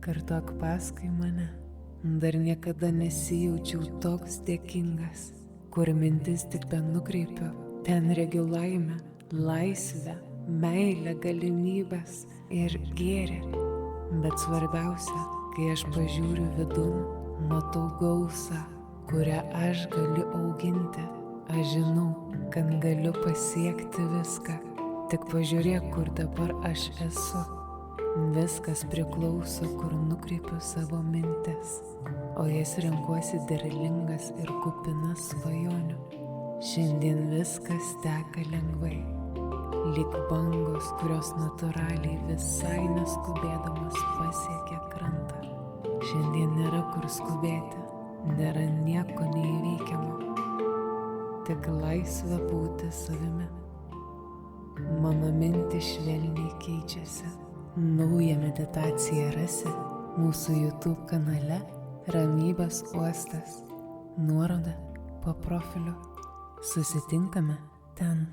kartok paskui mane. Dar niekada nesijaučiau toks dėkingas, kur mintis tik ten nukreipiu, ten regiu laimę, laisvę, meilę, galimybės ir gėrį. Bet svarbiausia, kai aš pažiūriu vidun, matau gausą, kurią aš galiu auginti. Aš žinau, kad galiu pasiekti viską. Tik pažiūrėk, kur dabar aš esu. Viskas priklauso, kur nukreipiu savo mintis, o jas renkuosi derlingas ir kupinas svajonių. Šiandien viskas teka lengvai, lyg bangos, kurios natūraliai visai neskubėdamas pasiekia krantą. Šiandien nėra kur skubėti, nėra nieko neįveikiamo, tik laisvė būti savimi. Mano mintys švelniai keičiasi. Naują meditaciją rasi mūsų YouTube kanale Ramybės uostas. Nuoroda po profiliu. Susitinkame ten.